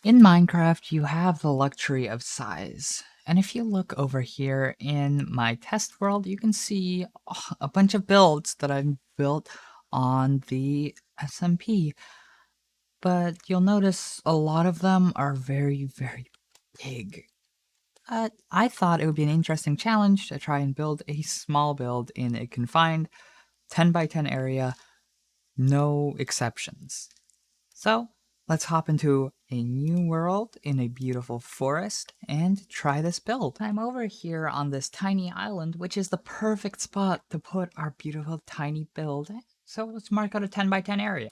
In Minecraft, you have the luxury of size. And if you look over here in my test world, you can see a bunch of builds that I've built on the SMP. But you'll notice a lot of them are very, very big. I thought it would be an interesting challenge to try and build a small build in a confined 10 by 10 area, no exceptions. So, let's hop into a new world in a beautiful forest and try this build. I'm over here on this tiny island, which is the perfect spot to put our beautiful tiny build. So let's mark out a 10 by 10 area.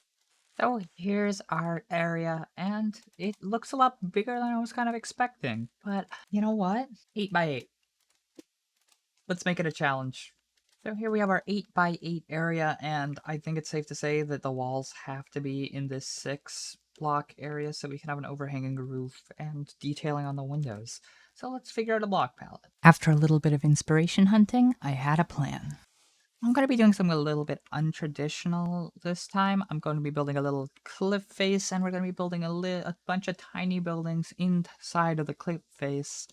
So here's our area, and it looks a lot bigger than I was kind of expecting. But you know what? 8 by 8. Let's make it a challenge. So here we have our 8 by 8 area, and I think it's safe to say that the walls have to be in this 6 block area so we can have an overhanging roof and detailing on the windows. So let's figure out a block palette. After a little bit of inspiration hunting, I had a plan. I'm going to be doing something a little bit untraditional this time. I'm going to be building a little cliff face, and we're going to be building a bunch of tiny buildings inside of the cliff face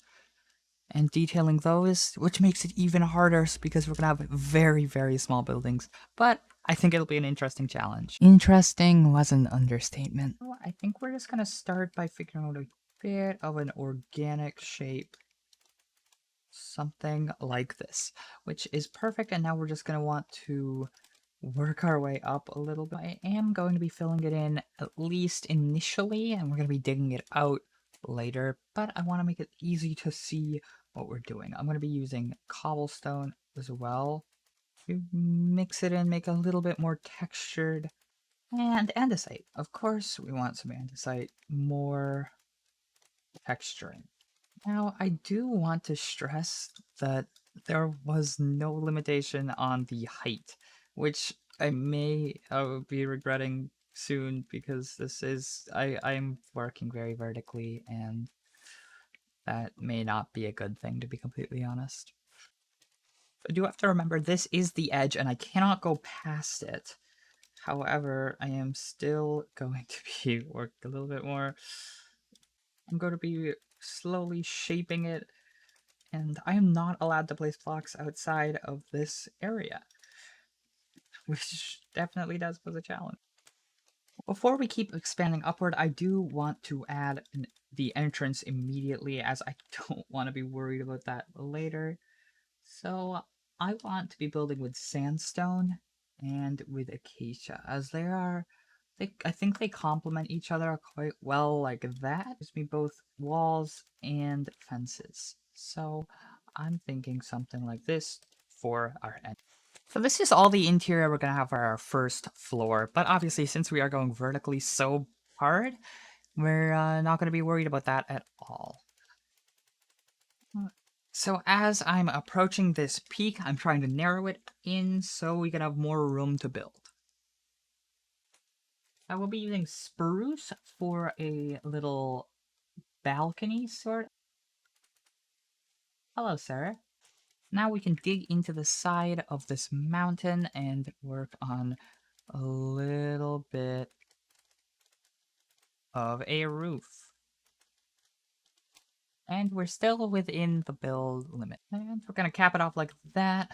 and detailing those, which makes it even harder because we're going to have very, very small buildings. But I think it'll be an interesting challenge. Interesting was an understatement. Well, I think we're just going to start by figuring out a bit of an organic shape. Something like this, which is perfect, and now we're just going to want to work our way up a little bit. I am going to be filling it in at least initially, and we're going to be digging it out later, but I want to make it easy to see what we're doing. I'm going to be using cobblestone as well to mix it in, make it a little bit more textured. And andesite. Of course, we want some andesite, more texturing. Now, I do want to stress that there was no limitation on the height, which I may be regretting soon because I'm working very vertically, and that may not be a good thing, to be completely honest. I do have to remember this is the edge and I cannot go past it. However, I am still going to be working a little bit more. I'm going to be slowly shaping it, and I am not allowed to place blocks outside of this area, which definitely does pose a challenge. Before we keep expanding upward, I do want to add the entrance immediately, as I don't want to be worried about that later. So I want to be building with sandstone and with acacia, as I think they complement each other quite well like that. Gives me both walls and fences. So I'm thinking something like this for our end. So this is all the interior we're going to have for our first floor, but obviously since we are going vertically so hard, we're not going to be worried about that at all. So as I'm approaching this peak, I'm trying to narrow it in so we can have more room to build. I will be using spruce for a little balcony sort. Hello, sir. Now we can dig into the side of this mountain and work on a little bit of a roof. And we're still within the build limit. And we're gonna cap it off like that.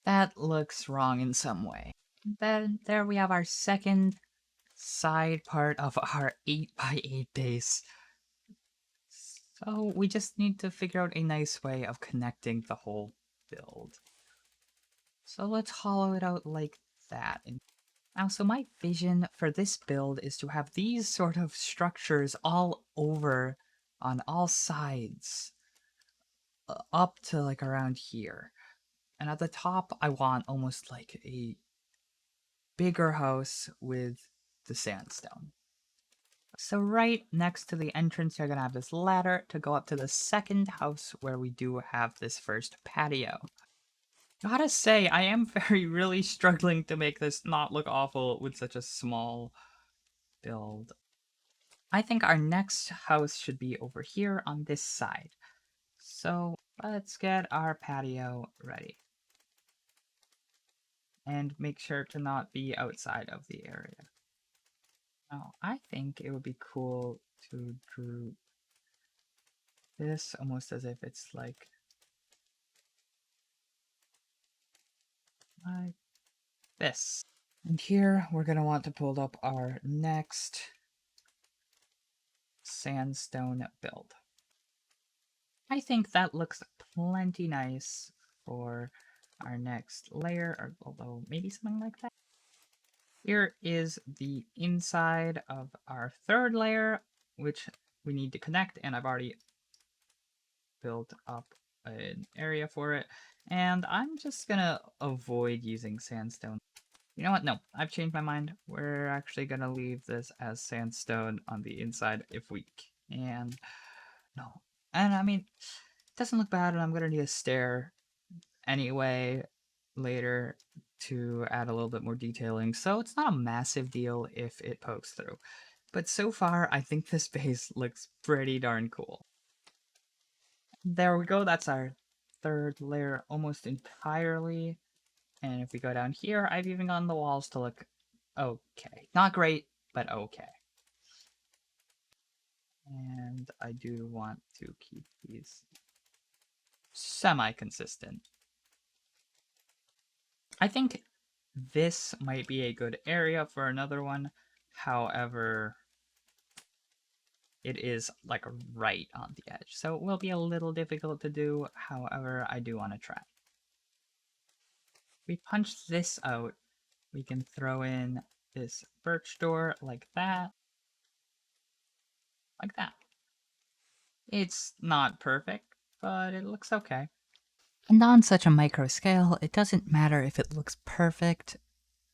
That looks wrong in some way. Then there we have our second side part of our 8 by 8 base. So we just need to figure out a nice way of connecting the whole build. So let's hollow it out like that. Now, so my vision for this build is to have these sort of structures all over on all sides, up to like around here. And at the top, I want almost like a bigger house with the sandstone. So right next to the entrance, you're gonna have this ladder to go up to the second house where we do have this first patio. Gotta say, I am really struggling to make this not look awful with such a small build. I think our next house should be over here on this side. So let's get our patio ready. And make sure to not be outside of the area. Now, I think it would be cool to draw this almost as if it's like this. And here we're going to want to pull up our next sandstone build. I think that looks plenty nice for our next layer, or although maybe something like that. Here is the inside of our third layer, which we need to connect, and I've already built up an area for it. And I'm just gonna avoid using sandstone. You know what? No, I've changed my mind. We're actually gonna leave this as sandstone on the inside if we can. No. And I mean, it doesn't look bad, and I'm gonna need a stair anyway later to add a little bit more detailing, so it's not a massive deal if it pokes through. But so far, I think this base looks pretty darn cool. There we go, that's our third layer almost entirely. And if we go down here, I've even gotten the walls to look okay. Not great, but okay. And I do want to keep these semi-consistent. I think this might be a good area for another one. However, it is like right on the edge, so it will be a little difficult to do. However, I do want to try. If we punch this out, we can throw in this birch door like that. Like that. It's not perfect, but it looks okay. And on such a micro scale, it doesn't matter if it looks perfect,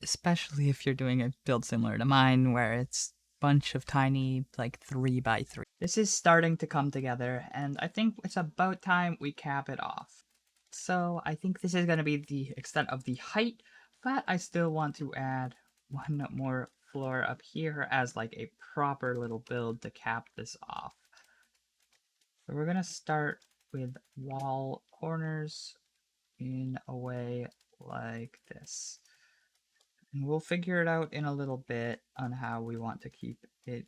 especially if you're doing a build similar to mine, where it's a bunch of tiny, like 3x3. This is starting to come together, and I think it's about time we cap it off. So I think this is going to be the extent of the height, but I still want to add one more floor up here as like a proper little build to cap this off. So we're going to start with wall corners in a way like this. And we'll figure it out in a little bit on how we want to keep it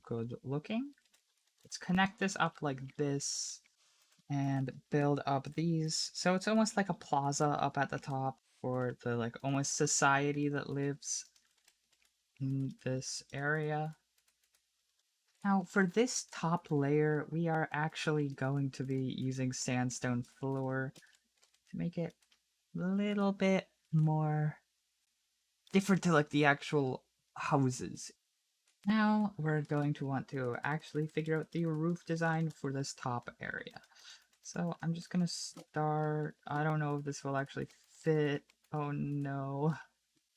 good looking. Let's connect this up like this and build up these. So it's almost like a plaza up at the top for the like almost society that lives in this area. Now for this top layer, we are actually going to be using sandstone floor to make it a little bit more different to like the actual houses. Now we're going to want to actually figure out the roof design for this top area. So I'm just gonna start, I don't know if this will actually fit. Oh no.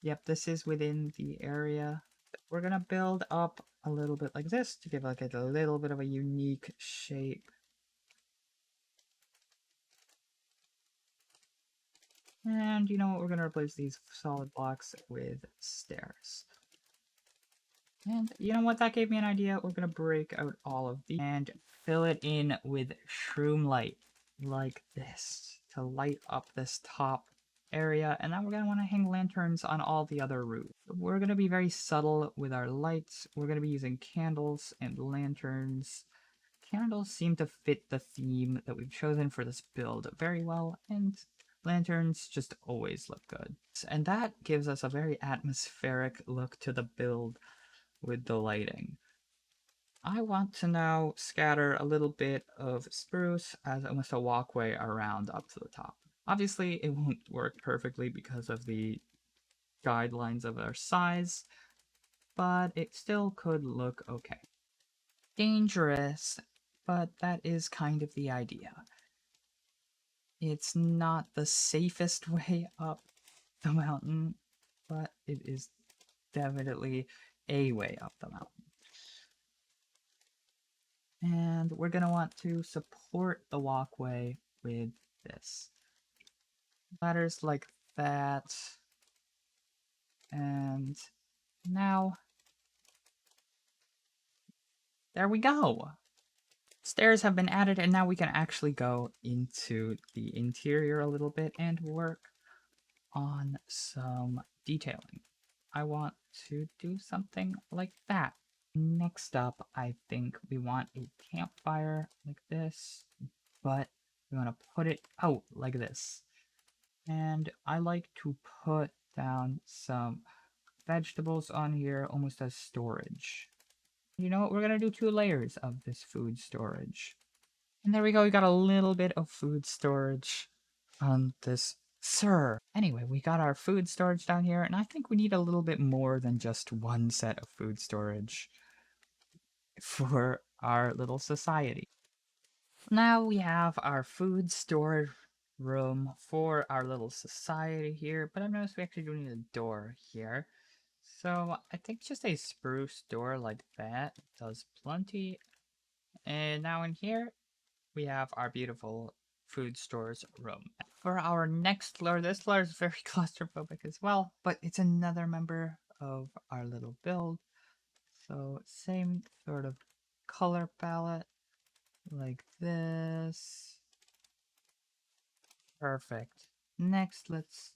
Yep, this is within the area. We're gonna build up a little bit like this to give like a little bit of a unique shape. And you know what, we're gonna replace these solid blocks with stairs. And you know what, that gave me an idea. We're gonna break out all of these and fill it in with shroom light like this to light up this top area. And then we're gonna want to hang lanterns on all the other roofs. We're gonna be very subtle with our lights. We're gonna be using candles and lanterns. Candles seem to fit the theme that we've chosen for this build very well, and lanterns just always look good. And that gives us a very atmospheric look to the build with the lighting. I want to now scatter a little bit of spruce as almost a walkway around up to the top. Obviously, it won't work perfectly because of the guidelines of our size, but it still could look okay. Dangerous, but that is kind of the idea. It's not the safest way up the mountain, but it is definitely a way up the mountain. And we're going to want to support the walkway with this. Ladders like that. And now, there we go. Stairs have been added, and now we can actually go into the interior a little bit and work on some detailing. I want to do something like that. Next up, I think we want a campfire like this, but we want to put it out like this. And I like to put down some vegetables on here almost as storage. You know what? We're going to do 2 layers of this food storage. And there we go. We got a little bit of food storage on this. Sir. Anyway, we got our food storage down here, and I think we need a little bit more than just 1 set of food storage for our little society. Now we have our food storage room for our little society here, but I've noticed we actually do need a door here. So I think just a spruce door like that does plenty. And now in here, we have our beautiful food stores room. For our next floor, this floor is very claustrophobic as well, but it's another member of our little build. So same sort of color palette, like this. Perfect. Next, let's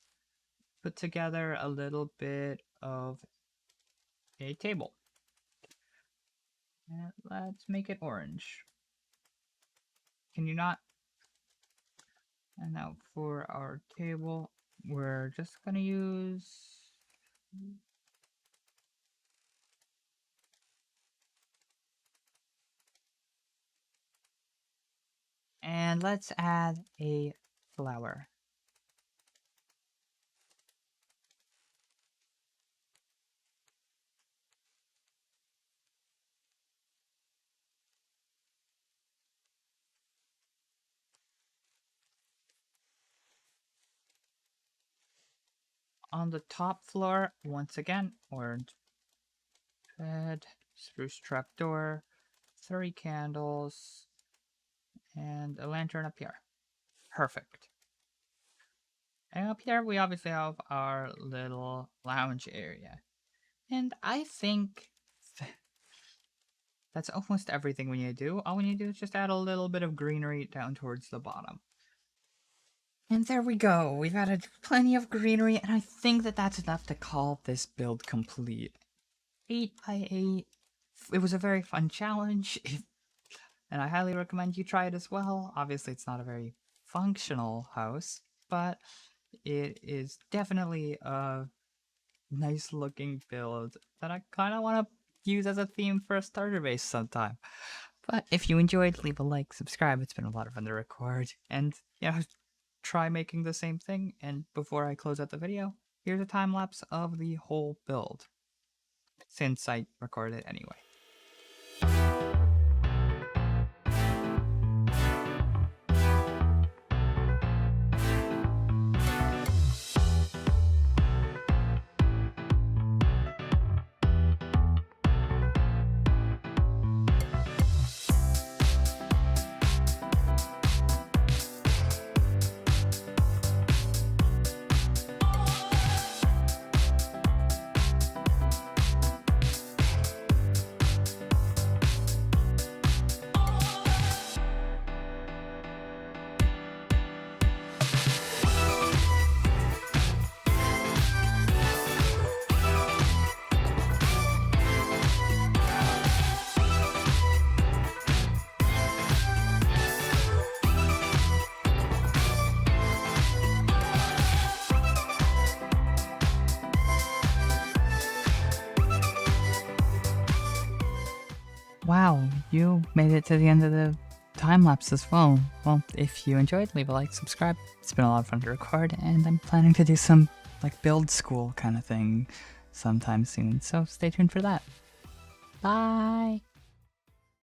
put together a little bit of a table. And let's make it orange. Can you not? And now for our table, we're just gonna use and let's add a flower. On the top floor, once again, orange bed, spruce trapdoor, 3 candles, and a lantern up here. Perfect. And up here, we obviously have our little lounge area. And I think that's almost everything we need to do. All we need to do is just add a little bit of greenery down towards the bottom. And there we go. We've added plenty of greenery, and I think that that's enough to call this build complete. 8 by 8. It was a very fun challenge, and I highly recommend you try it as well. Obviously, it's not a very functional house, but it is definitely a nice looking build that I kind of want to use as a theme for a starter base sometime. But if you enjoyed, leave a like, subscribe. It's been a lot of fun to record, and try making the same thing. And before I close out the video, here's a time lapse of the whole build, since I recorded it anyway. Wow, you made it to the end of the time lapse as well. Well, if you enjoyed, leave a like, subscribe. It's been a lot of fun to record, and I'm planning to do some like build school kind of thing sometime soon, so stay tuned for that. Bye!